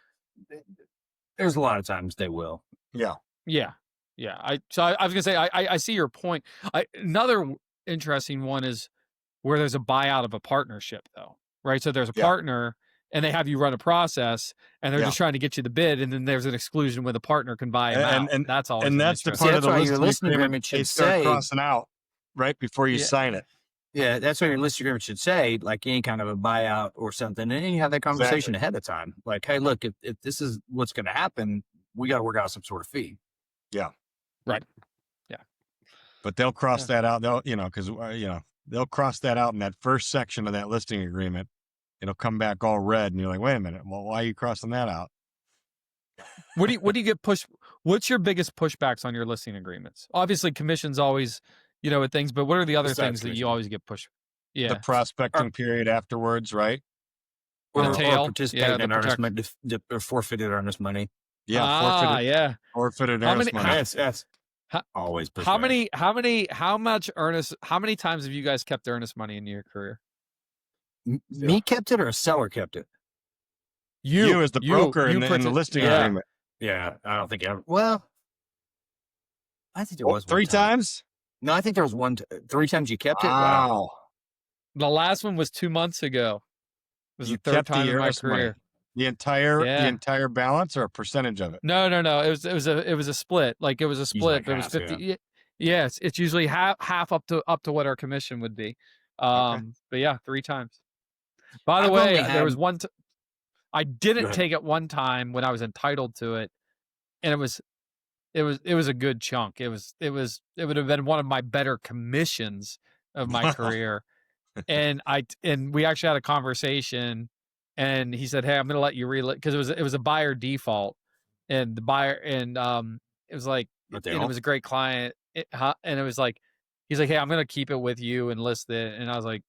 there's a lot of times they will. Yeah. I was gonna say, I see your point. Another interesting one is where there's a buyout of a partnership, though, right? So there's a partner, and they have you run a process, and they're just trying to get you the bid, and then there's an exclusion where the partner can buy them out. And that's all. And that's the part of the listing agreement should start crossing out right before you sign it. Yeah, that's what your listing agreement should say, like any kind of a buyout or something. And then you have that conversation ahead of time. Like, hey, look, if this is what's going to happen, we got to work out some sort of fee. Yeah. Right. Yeah. But they'll cross that out. They'll, because, they'll cross that out in that first section of that listing agreement. It'll come back all red. And you're like, wait a minute. Well, why are you crossing that out? What do you get pushed? What's your biggest pushbacks on your listing agreements? Obviously, commission's always, with things, but what are the other things that you always get pushed? Yeah. The prospecting period afterwards, right? Or Or tail. participating in earnest money, or fortited earnest money. Yeah. Forfeited earnest money. Yes. Always. How many times have you guys kept earnest money in your career? Me kept it, or a seller kept it? You as the broker in the listing agreement. Yeah, I don't think ever. Well, I think there was 3 times. No, I think there was 3 times you kept it. Wow. The last one was 2 months ago. It was the third time in my career. The entire balance, or a percentage of it? No. It was a split. Like, it was a split. But it was 50. Yeah. It's usually half up to what our commission would be. But yeah, 3 times. By the way, there was one. I didn't take it one time when I was entitled to it, and it was a good chunk. It would have been one of my better commissions of my career. And we actually had a conversation, and he said, "Hey, I'm going to let you because it was a buyer default, and the buyer, and it was like, and it was a great client, and it was like, he's like, hey, I'm going to keep it with you and list it." And I was like,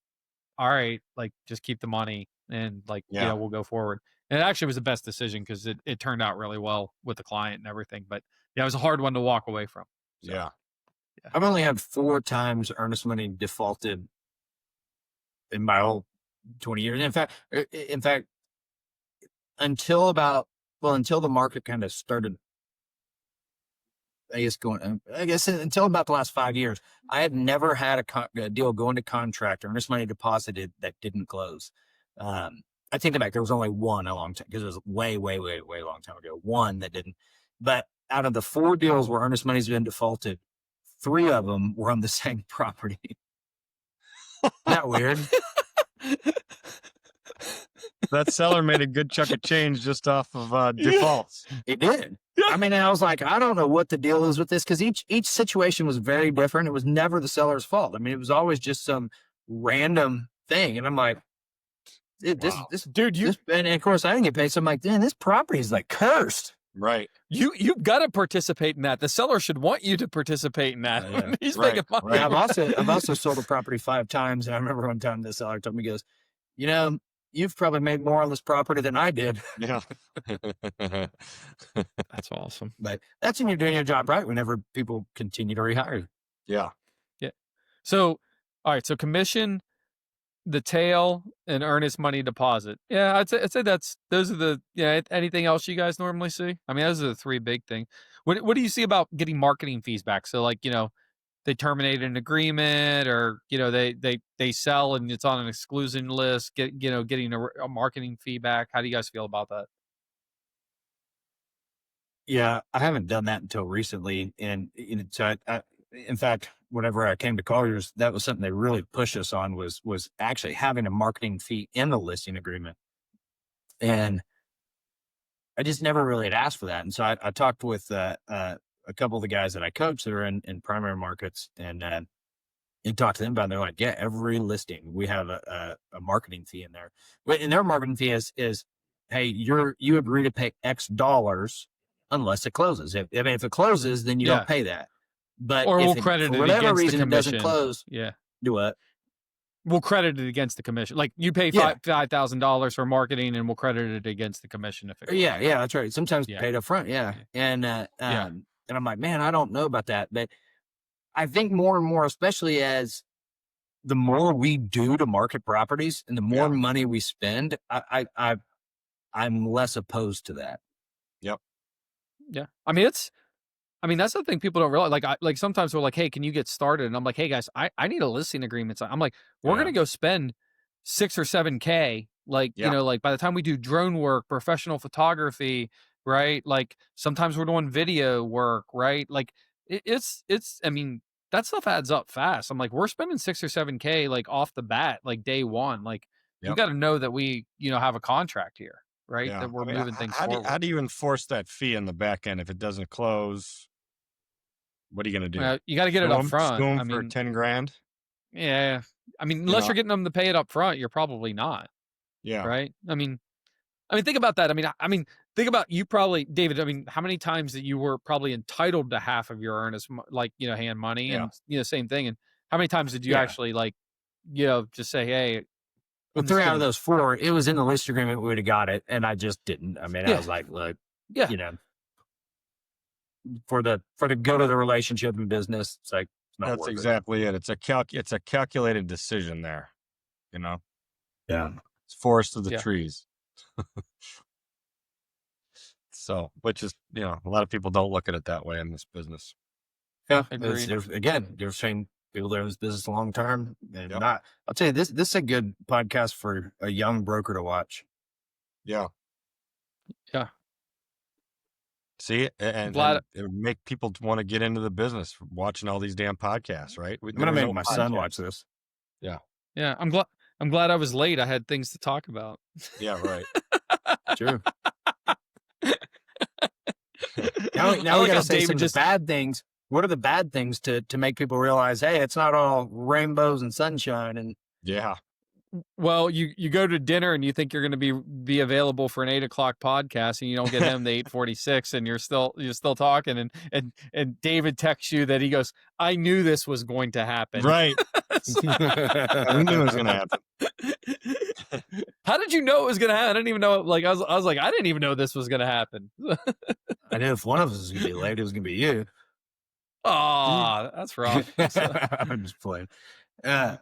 all right, like, just keep the money, and like, we'll go forward. And it actually was the best decision because it turned out really well with the client and everything. But yeah, it was a hard one to walk away from. So, yeah. I've only had 4 times earnest money defaulted in my whole 20 years. In fact, until the market kind of started, until about the last 5 years, I had never had a deal go into contract, earnest money deposited, that didn't close. I take that back. There was only one a long time, because it was way, way, way, way long time ago. One that didn't. But out of the 4 deals where earnest money's been defaulted, 3 of them were on the same property. Isn't that weird? that seller made a good chunk of change just off of defaults. It did. I mean, I was like, I don't know what the deal is with this, because each situation was very different. It was never the seller's fault. I mean, it was always just some random thing, and I'm like, dude, and of course I didn't get paid. So I'm like, man, this property is like cursed. Right. You've got to participate in that. The seller should want you to participate in that. Yeah. He's Right, making money. right. I've also sold a property 5 times, and I remember one time the seller told me, he goes, you know, you've probably made more on this property than I did. Yeah. That's awesome. But that's when you're doing your job right, whenever people continue to rehire you. Yeah. Yeah. So, all right. So commission, the tail, and earnest money deposit. Yeah, I'd say those are the, anything else you guys normally see? I mean, those are the 3 big things. What do you see about getting marketing fees back? So like, they terminate an agreement, or, they sell and it's on an exclusion list, getting a marketing fee back. How do you guys feel about that? Yeah, I haven't done that until recently. And so in fact, whenever I came to Colliers, that was something they really pushed us on, was actually having a marketing fee in the listing agreement. And I just never really had asked for that. And so I talked with a couple of the guys that I coach that are in primary markets, and talked to them about it. They're like, yeah, every listing we have a marketing fee in there. And their marketing fee is, hey, you agree to pay X dollars unless it closes. If it closes, then you don't pay that. But or we'll if credit for it whatever against reason the it doesn't commission. close, Yeah. do what? We'll credit it against the commission. Like you pay $5,000 for marketing, and we'll credit it against the commission if it closes. Yeah, that's right. Sometimes paid up front. Yeah. And and I'm like, man, I don't know about that. But I think more and more, especially as the more we do to market properties and the more money we spend, I'm less opposed to that. Yep. Yeah. I mean, that's the thing people don't realize. Like sometimes we're like, hey, can you get started? And I'm like, hey guys, I need a listing agreement. I'm like, we're going to go spend 6 or 7K. Like, like by the time we do drone work, professional photography, right? Like sometimes we're doing video work, right? Like it's, I mean, that stuff adds up fast. I'm like, we're spending 6 or 7K, like off the bat, like day one. Like you got to know that we, have a contract here, right? Yeah. That we're moving things forward. How do you enforce that fee in the back end if it doesn't close? What are you going to do? You got to get it up front. I mean, for 10 grand. Yeah. I mean, unless you're getting them to pay it up front, you're probably not. Yeah. Right. I mean, think about that. I mean, think about you probably, David. I mean, how many times that you were probably entitled to half of your earnest, hand money, and same thing. And how many times did you actually just say, hey? Well, 3 out of those 4, it was in the list agreement. We would have got it, and I just didn't. I mean, I was like, look, for the good of the relationship and business, it's like it's not that's worth exactly it. It's a calculated decision there. Yeah. It's forest of the trees. So, which is, a lot of people don't look at it that way in this business. Yeah. You're saying people that are in this business long term, and I'll tell you, this is a good podcast for a young broker to watch. Yeah. Yeah. See, and it would make people want to get into the business watching all these damn podcasts, right? I'm going to make my son watch this. Yeah. Yeah. I'm glad I was late. I had things to talk about. Yeah, right. True. Now we got to say some of the bad things. What are the bad things to make people realize, hey, it's not all rainbows and sunshine? And well, you go to dinner and you think you're going to be available for an 8:00 podcast, and you don't get him to 8:46, and you're still talking, and David texts you that he goes, I knew this was going to happen. Right. We knew it was going to happen. How did you know it was going to happen? I didn't even know. Like I was like, I didn't even know this was going to happen. I knew if one of us was going to be late, it was going to be you. Oh, that's rough. I'm just playing. Yeah.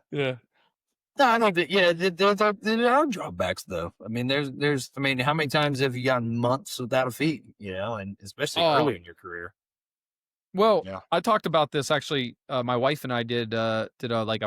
No, I think that there are drawbacks though. I mean, there's I mean, how many times have you gotten months without a fee? And especially early in your career. Well, I talked about this actually. My wife and I did a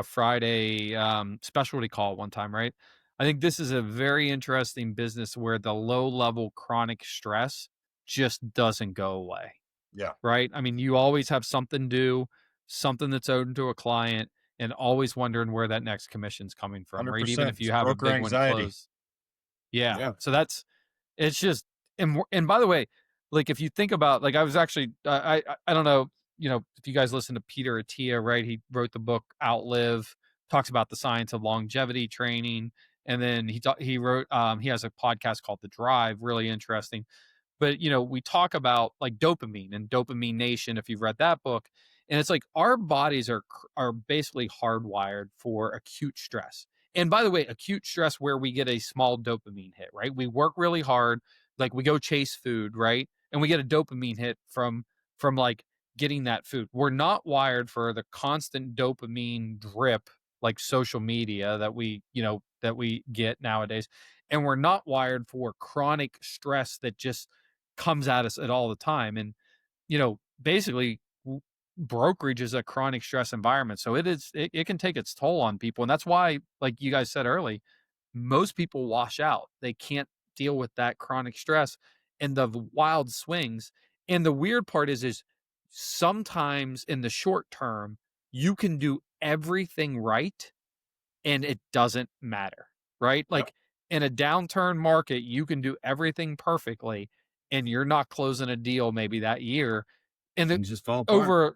Friday specialty call one time, right? I think this is a very interesting business where the low level chronic stress just doesn't go away. Yeah. Right. I mean, you always have something due, something that's owed to a client, and always wondering where that next commission's coming from, right? Even if you have a big one to close. Yeah. So it's just, and by the way, like if you think about, like I was actually, I don't know, if you guys listen to Peter Attia, right? He wrote the book Outlive, talks about the science of longevity training. And then he wrote, he has a podcast called The Drive, really interesting. But we talk about like dopamine and Dopamine Nation, if you've read that book, and it's like our bodies are basically hardwired for acute stress. And by the way, acute stress where we get a small dopamine hit, right? We work really hard, like we go chase food, right? And we get a dopamine hit from like getting that food. We're not wired for the constant dopamine drip like social media that we get nowadays. And we're not wired for chronic stress that just comes at us at all the time. And basically brokerage is a chronic stress environment, so it can take its toll on people. And that's why, like you guys said early, most people wash out. They can't deal with that chronic stress and the wild swings. And the weird part is sometimes in the short term you can do everything right and it doesn't matter, right? Like in a downturn market, you can do everything perfectly and you're not closing a deal maybe that year. And Things just fall apart.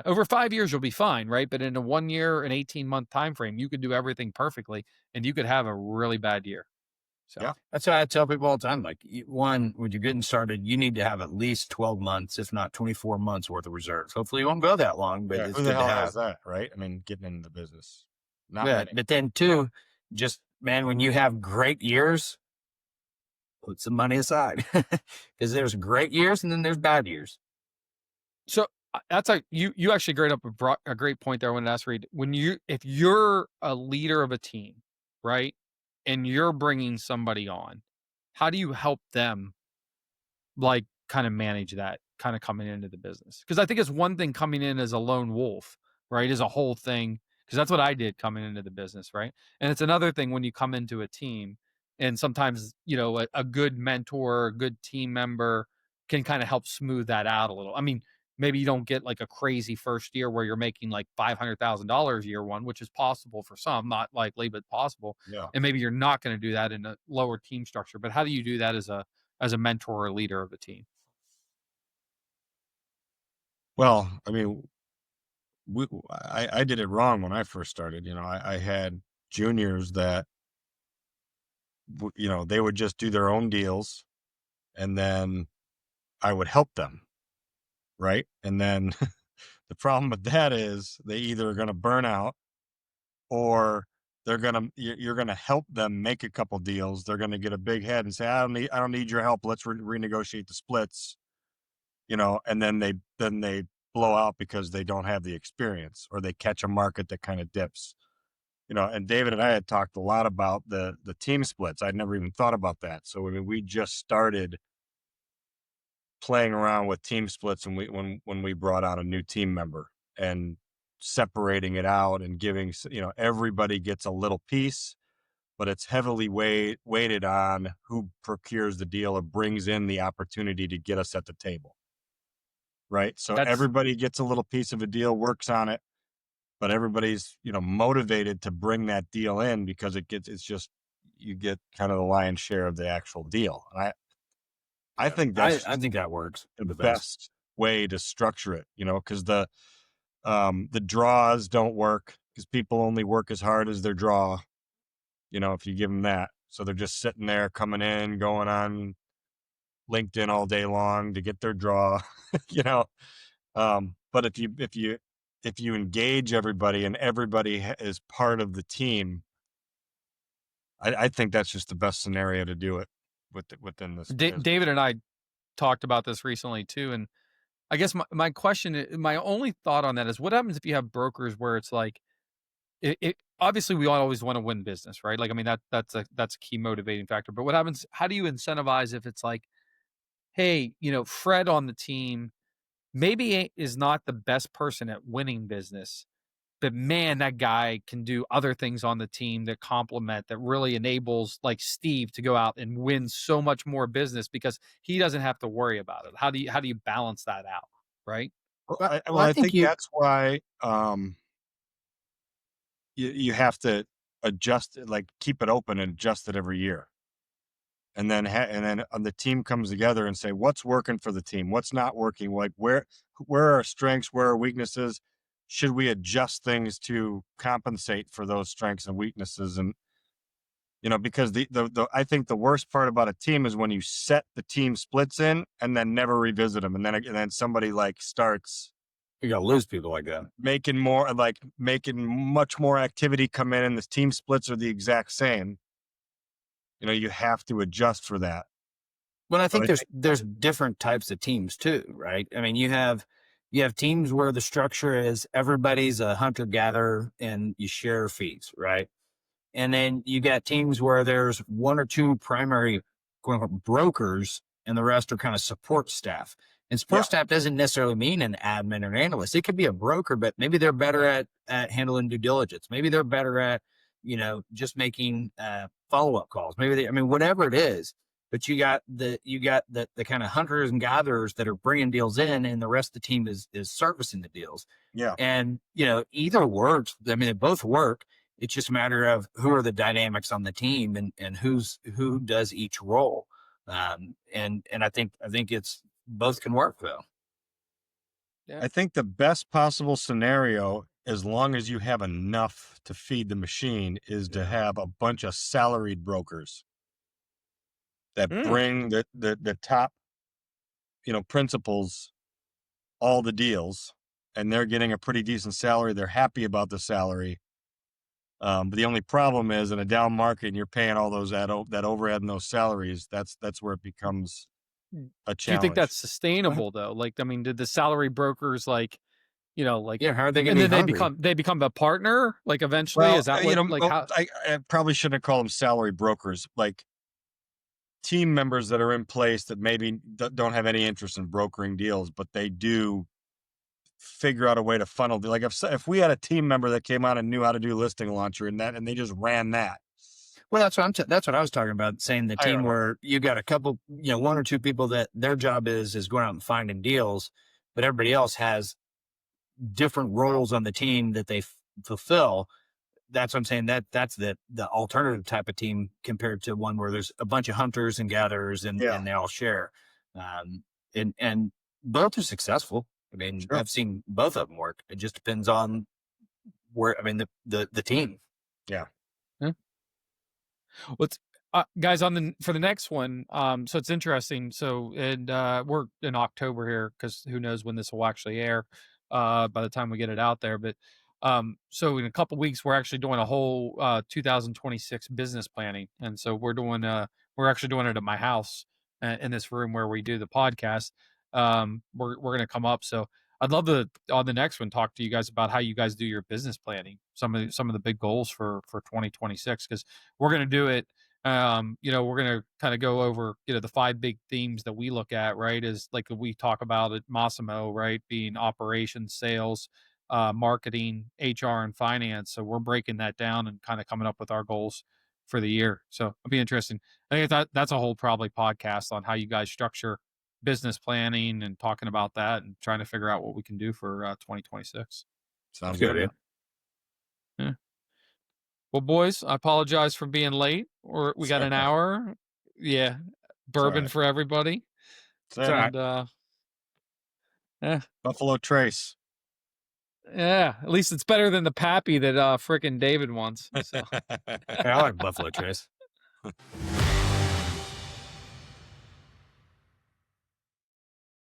over 5 years, you'll be fine, right? But in a 1 year, an 18-month time frame, you could do everything perfectly and you could have a really bad year. So that's why I tell people all the time, like when you're getting started, you need to have at least 12 months, if not 24 months worth of reserves. Hopefully you won't go that long, but it's who good the hell to have has that, right? I mean, getting into the business. Not yeah, many. but then too, just man, when you have great years, put some money aside because there's great years and then there's bad years. So that's you actually brought a great point there. I wanted to ask Reid, if you're a leader of a team, right, and you're bringing somebody on, how do you help them like kind of manage that kind of coming into the business? Because I think it's one thing coming in as a lone wolf, right, as a whole thing, because that's what I did coming into the business, right? And it's another thing when you come into a team, and sometimes a good mentor, a good team member can kind of help smooth that out a little. I mean, maybe you don't get like a crazy first year where you're making like $500,000 year one, which is possible for some, not likely, but possible. Yeah. And maybe you're not going to do that in a lower team structure. But how do you do that as a mentor or leader of a team? Well, I mean, I did it wrong when I first started. I had juniors that, they would just do their own deals and then I would help them. Right. And then the problem with that is they either are going to burn out or you're going to help them make a couple deals. They're going to get a big head and say, I don't need your help. Let's renegotiate the splits, and then they blow out because they don't have the experience or they catch a market that kind of dips, and David and I had talked a lot about the team splits. I'd never even thought about that. So, I mean, we just started playing around with team splits when we brought on a new team member and separating it out and giving, everybody gets a little piece, but it's heavily weighted on who procures the deal or brings in the opportunity to get us at the table. Right. So everybody gets a little piece of a deal, works on it, but everybody's, motivated to bring that deal in because you get kind of the lion's share of the actual deal. And I think I think that works the best way to structure it, because the draws don't work because people only work as hard as their draw, if you give them that. So they're just sitting there coming in, going on LinkedIn all day long to get their draw, but if you engage everybody and everybody is part of the team, I think that's just the best scenario to do it within this. David and I talked about this recently too, and I guess my question, my only thought on that is, what happens if you have brokers where it's like, it obviously we always want to win business, right? Like, I mean, that's a key motivating factor. But what happens? How do you incentivize if it's like, hey, Fred on the team maybe is not the best person at winning business, but man, that guy can do other things on the team that complement, that really enables like Steve to go out and win so much more business because he doesn't have to worry about it. How do you balance that out? Right. I think that's why, you have to adjust it, like keep it open and adjust it every year. and then the team comes together and say what's working for the team, what's not working, like where are our strengths, where are weaknesses, should we adjust things to compensate for those strengths and weaknesses. And because the I think the worst part about a team is when you set the team splits in and then never revisit them, and then somebody like starts, You got to lose people like that. making much more activity come in, and the team splits are the exact same. You have to adjust for that. Well, I think But there's different types of teams too, right? I mean, you have teams where the structure is everybody's a hunter gatherer and you share fees, right? And then you got teams where there's one or two primary quote unquote brokers and the rest are kind of support staff. And support staff doesn't necessarily mean an admin or an analyst. It could be a broker, but maybe they're better at handling due diligence. Maybe they're better at, just making follow-up calls. Whatever it is. But you got the kind of hunters and gatherers that are bringing deals in, and the rest of the team is servicing the deals. Yeah. And either works. I mean, they both work. It's just a matter of who are the dynamics on the team and who does each role. And I think it's both can work though. Yeah. I think the best possible scenario, as long as you have enough to feed the machine, is to have a bunch of salaried brokers that bring the top, principals all the deals, and they're getting a pretty decent salary. They're happy about the salary. But the only problem is in a down market and you're paying all those that overhead and those salaries, that's where it becomes a challenge. Do you think that's sustainable though? Did the salary brokers how are they going to? And then they become a partner eventually? Well, is that what how? I probably shouldn't call them salary brokers, like team members that are in place that maybe don't have any interest in brokering deals, but they do figure out a way to funnel. Like if we had a team member that came out and knew how to do listing launcher and they just ran that. Well, that's what I was talking about, saying the team where you got a couple, one or two people that their job is going out and finding deals, but everybody else has different roles on the team that they fulfill. That's what I'm saying. That's the alternative type of team compared to one where there's a bunch of hunters and gatherers and they all share. And both are successful. I mean, sure. I've seen both of them work. It just depends on the team. Yeah. What's guys for the next one? So it's interesting. So we're in October here because who knows when this will actually air by the time we get it out there. But so in a couple of weeks, we're actually doing a whole 2026 business planning, and so we're actually doing it at my house in this room where we do the podcast. We're going to come up. So I'd love to on the next one talk to you guys about how you guys do your business planning, some of the big goals for 2026, because we're going to do it. We're going to kind of go over the 5 big themes that we look at, right? Is like we talk about at Massimo, right? Being operations, sales, marketing, HR, and finance. So we're breaking that down and kind of coming up with our goals for the year. So it'll be interesting. I think that's a whole probably podcast on how you guys structure business planning and talking about that and trying to figure out what we can do for 2026. Sounds good. Yeah. Well, boys, I apologize for being late. We got an hour. Yeah. Bourbon for everybody. And, Buffalo Trace. Yeah, at least it's better than the Pappy that frickin' David wants. So. I like Buffalo Trace.